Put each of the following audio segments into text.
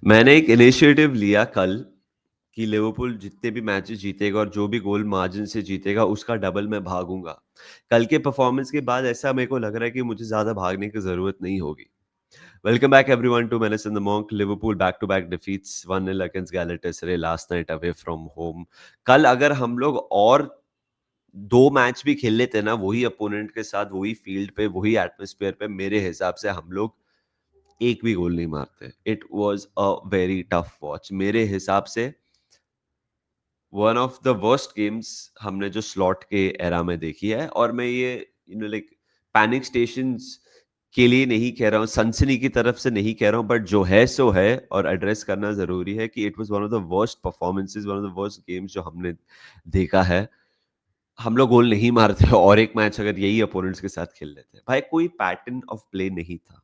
मैंने एक इनिशिएटिव लिया कल कि लिवरपूल जितने भी मैचेस जीतेगा और जो भी गोल मार्जिन से जीतेगा उसका डबल मैं भागूंगा। कल के परफॉर्मेंस के बाद ऐसा मेरे को लग रहा है कि मुझे ज्यादा भागने की जरूरत नहीं होगी। Welcome back everyone to menace in the monk. Liverpool back to back defeats 1-0 against Galatasaray last night away from home. कल अगर हम लोग और दो मैच भी खेल लेते ना वही अपोनेंट के साथ, वही फील्ड पे, वही एटमोस्फेयर पे, मेरे हिसाब से हम लोग एक भी गोल नहीं मारते। It was a very tough watch मेरे हिसाब से। One of the worst games हमने जो स्लॉट के एरा में देखी है। और मैं ये लाइक पैनिक स्टेशंस के लिए नहीं कह रहा हूँ, सनसनी की तरफ से नहीं कह रहा हूँ, बट जो है सो है और एड्रेस करना जरूरी है कि it was one of the worst performances, one of the worst games जो हमने देखा है। हम लोग गोल नहीं मारते और एक मैच अगर यही अपोनेंट्स के साथ खेल लेते हैं, भाई कोई पैटर्न ऑफ प्ले नहीं था।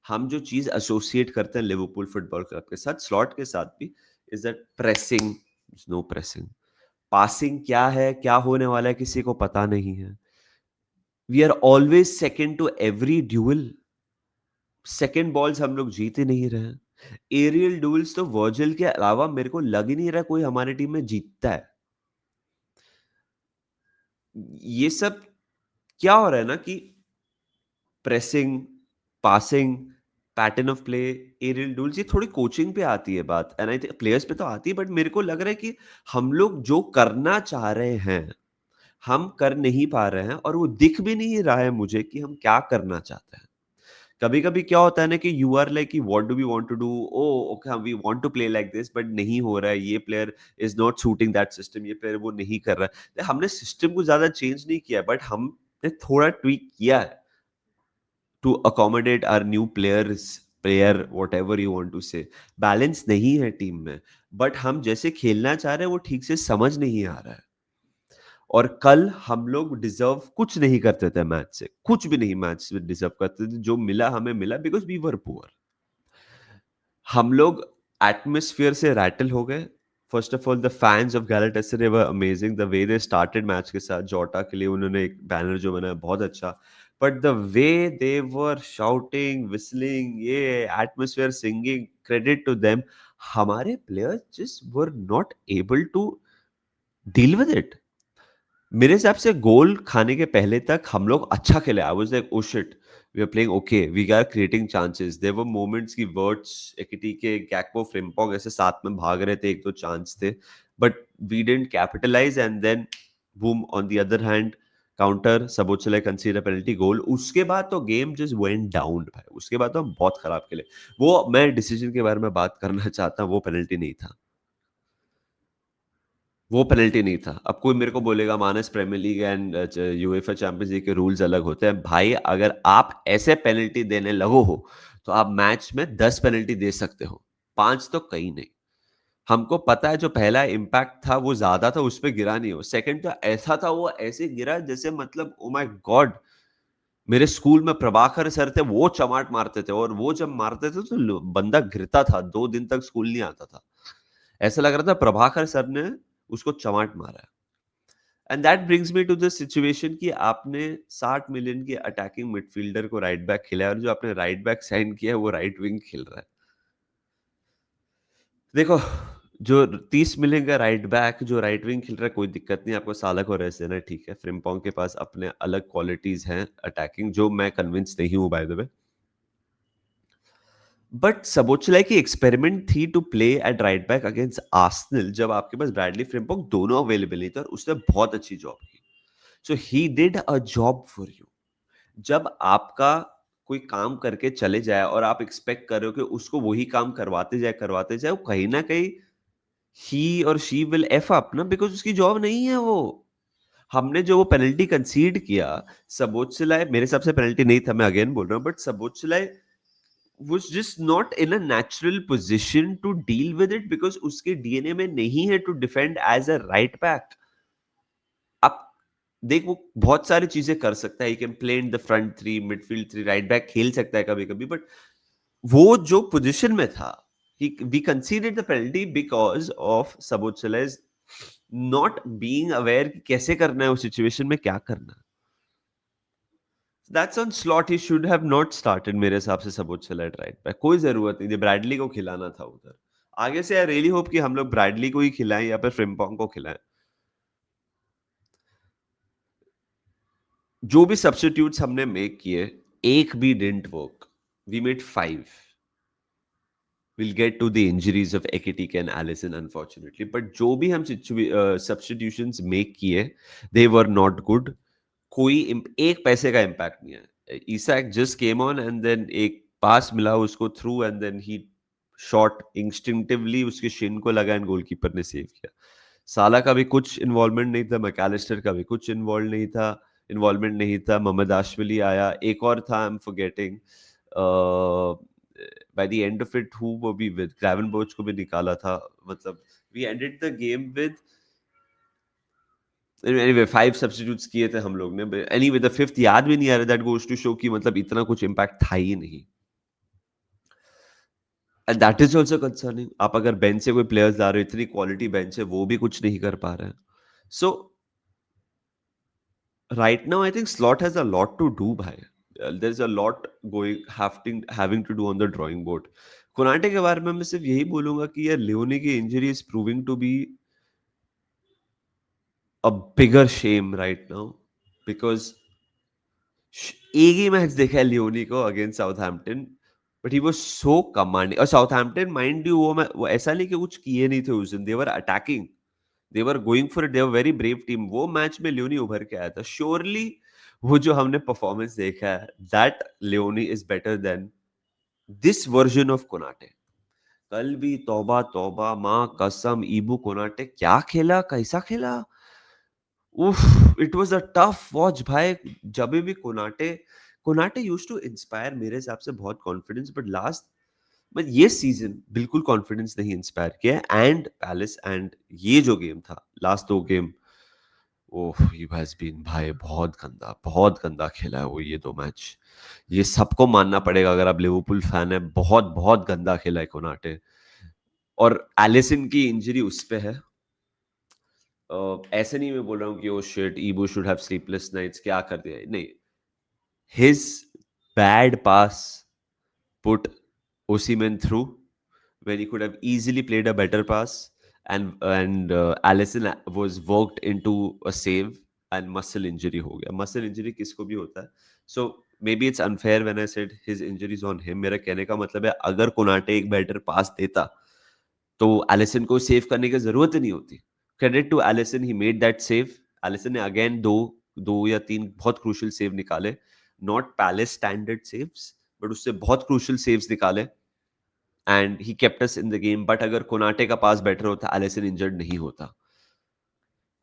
हम जो चीज एसोसिएट करते हैं लिवरपूल फुटबॉल क्लब के साथ, स्लॉट के साथ भी, is that pressing. No pressing. Passing क्या है, क्या होने वाला है, किसी को पता नहीं है। We are always second to every duel. Second balls हम लोग जीत ही नहीं रहे हैं। एरियल ड्यूल्स तो वर्जिल के अलावा मेरे को लग ही नहीं रहा कोई हमारी टीम में जीतता है। ये सब क्या हो रहा है ना कि pressing, passing, pattern of play, aerial duels, ये थोड़ी कोचिंग पे आती है बात, एंड आई थिंक प्लेयर्स पे तो आती है, बट मेरे को लग रहा है कि हम लोग जो करना चाह रहे हैं हम कर नहीं पा रहे हैं, और वो दिख भी नहीं रहा है मुझे कि हम क्या करना चाहते हैं। कभी कभी क्या होता है ना कि you are like, what do we want to do, oh okay we want to play like this, but नहीं हो रहा है, ये player is not suiting that system, ये प्लेयर वो नहीं कर रहा है। हमने सिस्टम को ज्यादा चेंज नहीं किया, बट हमने थोड़ा ट्वीक किया है to accommodate our new players, player whatever you want to say. Balance नहीं है टीम में, बट हम जैसे खेलना चाह रहे हैं वो ठीक से समझ नहीं आ रहा है। और कल हम लोग डिजर्व कुछ नहीं करते थे मैच से, कुछ भी नहीं मैच से डिजर्व करते थे। जो मिला हमें मिला बिकॉज वी वर पुअर। हम लोग एटमोस्फियर से रैटल हो गए। First of all the fans of Galatasaray were amazing, the way they started match के साथ। जोटा के लिए उन्होंने एक बैनर जो बनाया बहुत अच्छा, but the way they were shouting, whistling, ये atmosphere, singing, credit to them. हमारे players just were not able to deal with it. मेरे हिसाब से गोल खाने के पहले तक हम लोग अच्छा खेले। I was like oh shit, we are playing okay, we are creating chances. There were moments की वर्ड्स, एकिटीके, गैक्पो, फ्रिम्पोंग ऐसे साथ में भाग रहे थे, एक दो चांस थे, but we didn't capitalize. And then boom, on the other hand counter, Szoboszlai consider penalty goal. उसके बाद तो गेम जस्ट वेंट डाउन भाई, उसके बाद तो हम बहुत खराब खेले। वो मैं डिसीजन के बारे में बात करना चाहता हूँ, वो पेनल्टी नहीं था, वो पेनल्टी नहीं था। अब कोई मेरे को बोलेगा Manas premier league and UEFA champions league के रूल्स अलग होते हैं। भाई अगर आप ऐसे पेनल्टी देने लगो हो तो आप मैच में 10 पेनल्टी दे सकते हो, 5 तो कहीं नहीं। हमको पता है जो पहला इम्पैक्ट था वो ज्यादा था, उस पर गिरा नहीं हो। सेकंड तो ऐसा था, वो ऐसे गिरा जैसे मतलब ओ माय गॉड। मेरे स्कूल में प्रभाकर सर थे, वो चमाट मारते थे, और वो जब मारते थे तो बंदा गिरता था, 2 दिन तक स्कूल नहीं आता था। ऐसा लग रहा था प्रभाकर सर ने उसको चमाट मारा है। And that brings me to the situation कि आपने 60 मिलियन के अटैकिंग मिडफील्डर को राइट बैक खिलाया, और जो आपने राइट बैक साइन किया है वो राइट विंग खेल रहा है। देखो, जो 30 मिलियन का राइट बैक जो राइट विंग खेल रहा है, कोई दिक्कत नहीं, आपको साला को रेस्ट देना है, ठीक है। फ्रिम्पोंग के पास अपने अलग क्वालिटीज हैं अटैकिंग, जो मैं कन्विंस नहीं हूं by the way. But Szoboszlai की एक्सपेरिमेंट थी to play at right back against Arsenal, जब आपके पास ब्रैडली फ्रिम्पोंग दोनों अवेलेबल नहीं थे, और उसने बहुत अच्छी जॉब की। So he did a job for you. जब आपका कोई काम करके चले जाए और आप एक्सपेक्ट कर रहे हो कि उसको वही काम करवाते जाए, वो कहीं ना कहीं ही और शी विल एफ अप ना, बिकॉज उसकी जॉब नहीं है वो। हमने जो वो पेनल्टी कंसीड किया, सबोचलाई मेरे हिसाब से पेनल्टी नहीं था, मैं अगेन बोल रहा हूँ, but सबोचलाई was just not in a natural position to deal with it, because उसके डीएनए में नहीं है to defend as a right back। अब देख, वो बहुत सारी चीजें कर सकता है, he can play in the front three, midfield three, right back खेल सकता है कभी कभी, बट वो जो पोजीशन में था, we considered the penalty because of Szoboszlai's not being aware कि कैसे करना है उस सिचुएशन में, क्या करना है। That's on slot, he should have not started मेरे हिसाब से सबोचेलेट राइट बैक, कोई जरूरत नहीं थी, ब्रैडली को खिलाना था उधर। आगे से आई रियली होप कि हम लोग ब्रैडली को ही खिलाएं या फिर फ्रिम्पोंग को खिलाएं। जो भी सब्स्टिट्यूट्स हमने मेक किए, एक भी didn't work, we made 5। we'll get to the injuries of Ekitike and Allison unfortunately, but जो भी हम substitutions make किए, they were not good। कोई एक पैसे का इम्पैक्ट नहीं है। Isak just came on and then एक पास मिला उसको through and then he shot instinctively, उसके शिन को लगा एंड गोलकीपर ने सेव किया। साला का भी कुछ इन्वॉल्वमेंट नहीं था, मैकलिस्टर का भी कुछ इन्वॉल्वमेंट नहीं था। मोहम्मद आशवली आया, एक और था, I am forgetting, by the end of it who वो भी विद ग्रेवनबर्च को भी निकाला था। मतलब we ended the game with anyway 5 substitutes किए थे हम लोग ने। एनीवे द फिफ्थ याद भी नहीं आ रहा, दैट गोज टू शो कि मतलब इतना कुछ इम्पैक्ट था ही नहीं। And that is also concerning, आप अगर बेंच से कोई प्लेयर्स ला रहे हो, इतनी क्वालिटी बेंच है, वो भी कुछ नहीं कर पा रहे हैं। So right now I think Slot has a lot to do भाई, there is a lot going having to do on the drawing board. Konate के बारे में मैं सिर्फ यही बोलूंगा कि यार लियोनी की injury is proving to be a bigger shame right now, because एक ही मैच देखा है लियोनी को against Southampton, but he was so commanding. और साउथहैम्पटन माइंड यू वो ऐसा नहीं कि कुछ किए नहीं थे उस दिन, they were attacking, they were going for it, they were very brave team. वो मैच में लियोनी उभर के आया था श्योरली। वो जो हमने परफॉर्मेंस देखा है, that Leone is better than this version of Konate. कल भी तौबा तौबा, माँ कसम, ईबू कोनाटे क्या खेला, कैसा खेला। उफ, it was a tough watch भाई। जब भी Konate Konate used to inspire मेरे हिसाब से बहुत कॉन्फिडेंस, बट लास्ट, बट ये सीजन बिल्कुल कॉन्फिडेंस नहीं इंस्पायर किया। एंड पैलेस एंड ये जो गेम था, last 2 game, oh you has been भाई बहुत गंदा खेला है वो ये 2 मैच। ये सबको मानना पड़ेगा, अगर आप लिवरपूल फैन है, बहुत बहुत गंदा खेला है कोनाटे। और एलिसन की इंजरी उस पे है। ऐसे नहीं मैं बोल रहा हूँ कि oh shit Ibou should have sleepless nights, क्या कर दिया, नहीं। His bad pass put Osimhen through when he could have easily played a better pass, and Allison was worked into a save, and muscle injury हो गया। muscle injury किसको भी होता है, so maybe it's unfair when I said his injuries on him। मेरा कहने का मतलब है अगर कोनाटे एक बेटर पास देता तो एलिसन को सेव करने की जरूरत ही नहीं होती। Credit to Alisson, he made that save. Alisson ने अगेन दो दो या तीन बहुत क्रूशियल सेव निकाले, not Palace standard saves, but उससे बहुत क्रूशियल सेव्स निकाले and he kept us in the game. But अगर कोनाटे का पास बेटर होता, एलिसन इंजर्ड नहीं होता।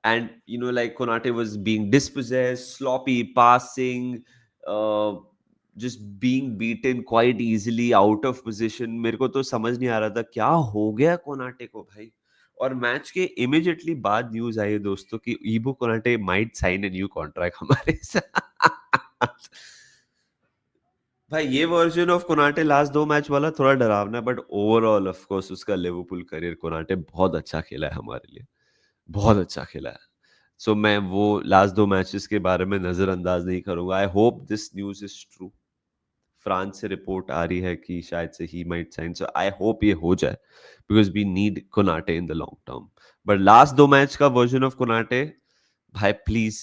And like Konate was being dispossessed, sloppy passing, uh, just being beaten quite easily out of position। मेरे को तो समझ नहीं आ रहा था क्या हो गया कोनाटे को भाई। और मैच के इमीडिएटली बाद न्यूज आई है दोस्तों कि Ibou Konate might sign a new contract हमारे साथ। भाई ये version of Konate last 2 match वाला थोड़ा डरावना है, बट ओवरऑल ऑफ कोर्स उसका लिवरपूल करियर, कोनाटे बहुत अच्छा खेला है हमारे लिए, बहुत अच्छा खेला है। सो मैं वो लास्ट 2 मैचेस के बारे में नजरअंदाज नहीं करूंगा। I hope this news is true. France से रिपोर्ट आ रही है कि शायद से ही might sign, so I hope ये हो जाए, because we need Konate in the long term. But last 2 match का वर्जन ऑफ कोनाटे, भाई प्लीज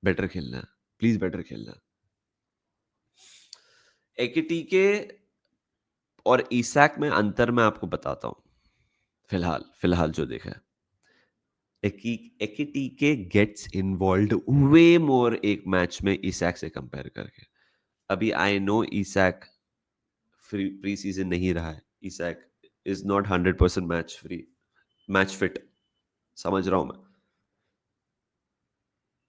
बेटर खेलना, प्लीज बेटर खेलना। एकेटीके और ईसैक में अंतर मैं आपको बताता हूँ। फिलहाल फिलहाल जो देखा है, एकेटीके गेट्स इन्वॉल्व वे मोर एक मैच में ईसैक से कंपेयर करके। अभी I know Isak preseason नहीं रहा है, Isak is not 100% match fit, समझ रहा हूं मैं।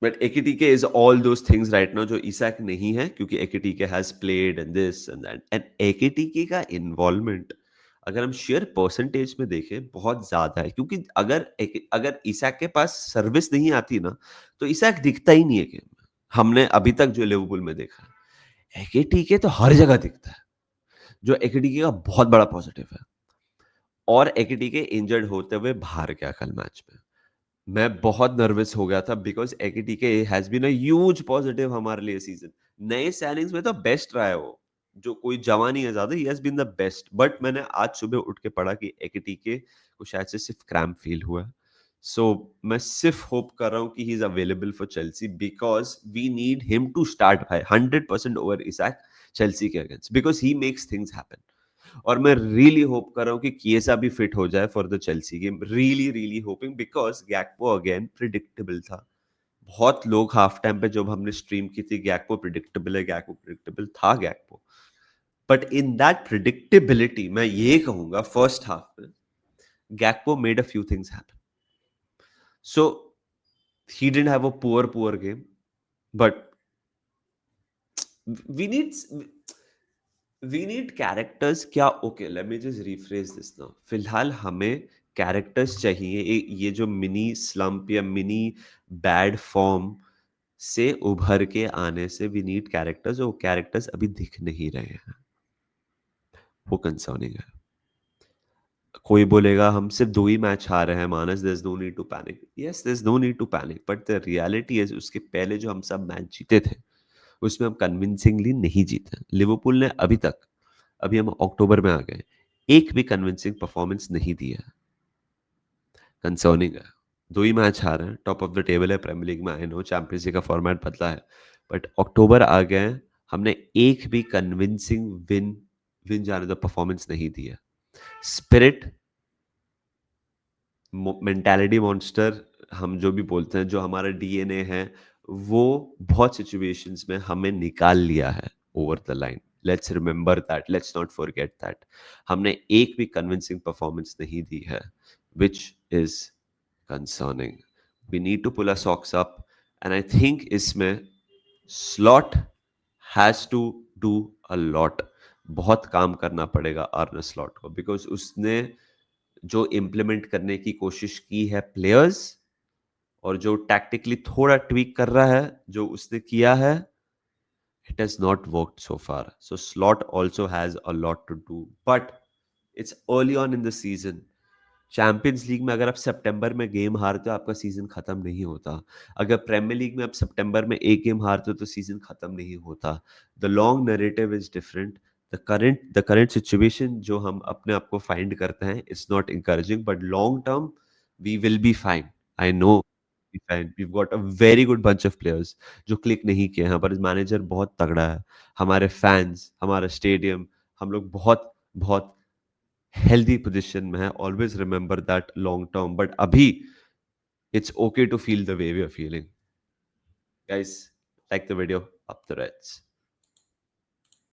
But Ekitike is all those things right now जो ईसैक नहीं है, क्योंकि Ekitike has played and this and that. And Ekitike का इन्वॉल्वमेंट अगर हम शेयर परसेंटेज में देखें बहुत ज्यादा है, क्योंकि अगर ईसैक के पास सर्विस नहीं आती ना, तो ईसैक दिखता ही नहीं है गेम में। हमने अभी तक जो लिवरपूल में देखा है, एकेटीके तो हर जगह दिखता है, जो एकेटीके का बहुत बड़ा पॉजिटिव है। और एकेटीके इंजर्ड होते हुए बाहर गया कल मैच में। मैं बहुत नर्वस हो गया था, because Ekitike has been a huge positive हमारे लिए सीजन। नए साइनिंग्स में तो बेस्ट रहा है वो, जो कोई जवान नहीं है ज़्यादा, he has been the best. But मैंने आज सुबह उठ के पढ़ा कि एकेटीके को शायद से सिर्फ क्रैम्प फील हुआ है। सो मैं सिर्फ होप कर रहा हूँ कि he is available for Chelsea, because we need him to start by 100% over Isak Chelsea के against, because he makes things happen. और मैं रियली होप कर रहा हूँ कि किएसा भी फिट हो जाए for the Chelsea game, really really hoping, because Gakpo again predictable था। बहुत लोग हाफ टाइम पे जब हमने स्ट्रीम की थी, गैक्पो प्रिडिक्टेबल है, गैक्पो प्रिडिक्टेबल था Gakpo. But in that predictability मैं ये कहूंगा फर्स्ट हाफ में Gakpo made a few things happen. So he didn't have a poor game, but we need we need characters. क्या, okay let me just rephrase this now. फिलहाल हमें characters चाहिए, ये जो मिनी स्लंप या mini bad form से उभर के आने से वी नीड कैरेक्टर्स, वो कैरेक्टर्स अभी दिख नहीं रहे हैं, वो कंसर्निंग है। कोई बोलेगा हम सिर्फ 2 ही मैच हारे हैं Manas, there is no need to panic. Yes, there is no need to panic, but the reality is उसके पहले जो हम सब मैच जीते थे उसमें हम कन्विंसिंगली नहीं जीते। लिवरपूल ने अभी तक, अभी हम अक्टूबर में आ गए, एक भी कन्विंसिंग परफॉर्मेंस नहीं दिया है। कंसर्निंग है। 2 ही मैच हारे हैं, टॉप ऑफ द टेबल है प्रीमियर लीग में, आई नो चैंपियंस लीग का फॉर्मेट बदला है, बट अक्टूबर आ गए हैं, हमने एक भी कन्विंसिंग विन विन जाने दो परफॉर्मेंस नहीं दी है। स्पिरिट, मेंटालिटी मॉन्स्टर, हम जो भी बोलते हैं, जो हमारा डीएनए है, वो बहुत सिचुएशंस में हमें निकाल लिया है over the line. Let's remember that, let's not forget that. हमने एक भी कन्विंसिंग परफॉर्मेंस नहीं दी है, which is concerning. We need to pull a socks up, and I think इसमें Slot has to do a lot. बहुत काम करना पड़ेगा आर्ने स्लॉट को, बिकॉज उसने जो इम्प्लीमेंट करने की कोशिश की है प्लेयर्स, और जो टैक्टिकली थोड़ा ट्वीक कर रहा है जो उसने किया है, it has not worked so far. So Slot also has a lot to do, but it's early on in the season. Champions league में अगर आप सितंबर में गेम हारते हो, आपका सीजन खत्म नहीं होता। अगर प्रीमियर लीग में आप सितंबर में एक गेम हारते हो तो सीजन खत्म नहीं होता। The long narrative is different. The current situation जो हम अपने आप को फाइंड करते हैं, it's not encouraging, but long term we will be fine. I know fine, we got a very good bunch of players जो क्लिक नहीं किए हैं, पर मैनेजर बहुत तगड़ा है, हमारे फैंस, हमारा स्टेडियम, हम लोग बहुत बहुत healthy position में है। Always remember that long term, but अभी it's okay to feel the way we are feeling. Guys, like the video, up the Reds.